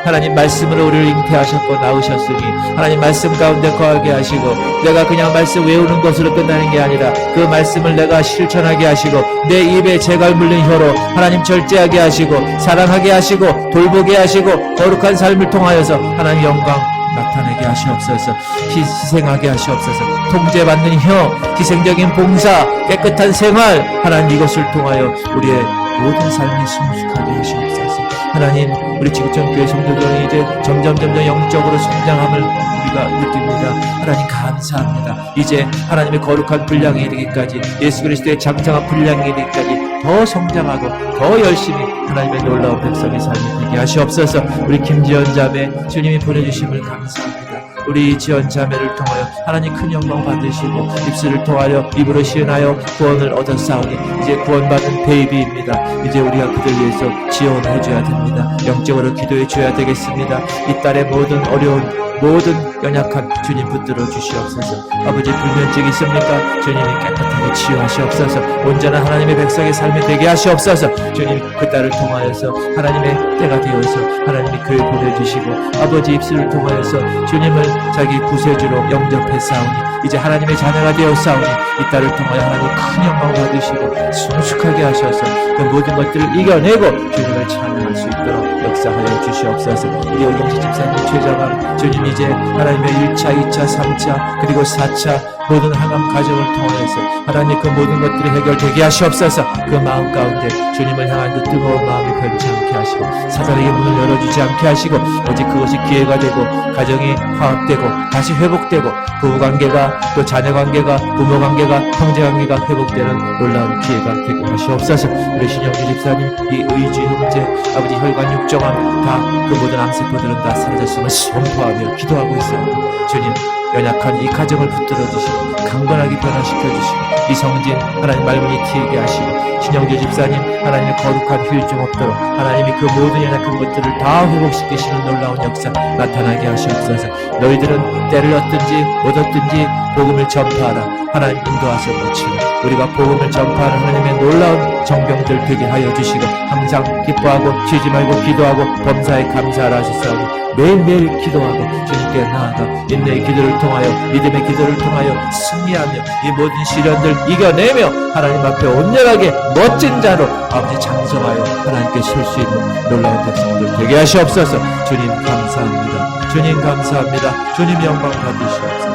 하나님 말씀으로 우리를 잉태하셨고 낳으셨으니 하나님 말씀 가운데 거하게 하시고 내가 그냥 말씀 외우는 것으로 끝나는 게 아니라 그 말씀을 내가 실천하게 하시고 내 입에 재갈 물린 혀로 하나님 절제하게 하시고 사랑하게 하시고 돌보게 하시고 거룩한 삶을 통하여서 하나님 영광 나타내게 하시옵소서. 희생하게 하시옵소서. 통제받는 혀, 희생적인 봉사, 깨끗한 생활 하나님 이것을 통하여 우리의 모든 삶이 성숙하게 하시옵소서. 하나님 우리 지구촌교회 성도들은 이제 점점 영적으로 성장함을 우리가 느낍니다. 하나님 감사합니다. 이제 하나님의 거룩한 분량에 이르기까지 예수 그리스도의 장성한 분량에 이르기까지 더 성장하고 더 열심히 하나님의 놀라운 백성의 삶이 되게 하시옵소서. 우리 김지연 자매 주님이 보내주심을 감사합니다. 우리 지연 자매를 통하여 하나님 큰 영광 받으시고 입술을 통하여 입으로 시은하여 구원을 얻었사오니 이제 구원받은 베이비입니다. 이제 우리가 그들 위해서 지원해줘야 됩니다. 영적으로 기도해줘야 되겠습니다. 이 딸의 모든 어려운 모든 연약한 주님 붙들어 주시옵소서. 아버지 불면증이 있습니까? 주님이 깨끗하게 치유하시옵소서. 온전한 하나님의 백성의 삶이 되게 하시옵소서. 주님 그 딸을 통하여서 하나님의 때가 되어서 하나님이 교회 보내주시고 아버지 입술을 통하여서 주님을 자기 구세주로 영접했사오니 이제 하나님의 자녀가 되었사오니 이 딸을 통하여 하나님 큰 영광 받으시고 성숙하게 하셔서 그 모든 것들을 이겨내고 주님을 찬양할 수 있도록 역사하여 주시옵소서. 우리 오경식 집사님 최장함 주님 이제 하나님의 1차, 2차, 3차 그리고 4차 모든 항암 과정을 통하여서 하나님 그 모든 것들이 해결되게 하시옵소서. 그 마음 가운데 주님을 향한 그 뜨거운 마음이 변치 않게 하시고 사단에게 문을 열어주지 않게 하시고 오직 그것이 기회가 되고 가정이 화합되고 다시 회복되고 부부관계가 또 자녀관계가 부모관계가 형제관계가 회복되는 놀라운 기회가 되게 하시옵소서. 우리 신영주 집사님 이 의지 형제 아버지 혈관 육정함 다 그 모든 암세포들은 다 사라졌음을 선포하며 기도하고 있습니다. 주님 연약한 이 가정을 붙들어 주시고 강건하게 변화시켜 주시고 이성진 하나님 말문이 튀게 하시고 신영주 집사님 하나님의 거룩한 휴일중 없도록 하나님이 그 모든 연약한 것들을 다 회복시키시는 놀라운 역사 나타나게 하시옵소서. 너희들은 때를 얻든지 못 얻든지 복음을 전파하라. 하나님 인도하셔 놓치고 우리가 복음을 전파하는 하나님의 놀라운 정병들 되게 하여 주시고 항상 기뻐하고 쉬지 말고 기도하고 범사에 감사하라 하셨사오니 매일매일 기도하고 주님께 나아가 인내의 기도를 통하여 믿음의 기도를 통하여 승리하며 이 모든 시련들 이겨내며 하나님 앞에 온전하게 멋진 자로 아버지 장성하여 하나님께 설 수 있는 놀라운 백성들 되게 하시옵소서. 주님 감사합니다. 주님 감사합니다. 주님 영광 받으시옵소서.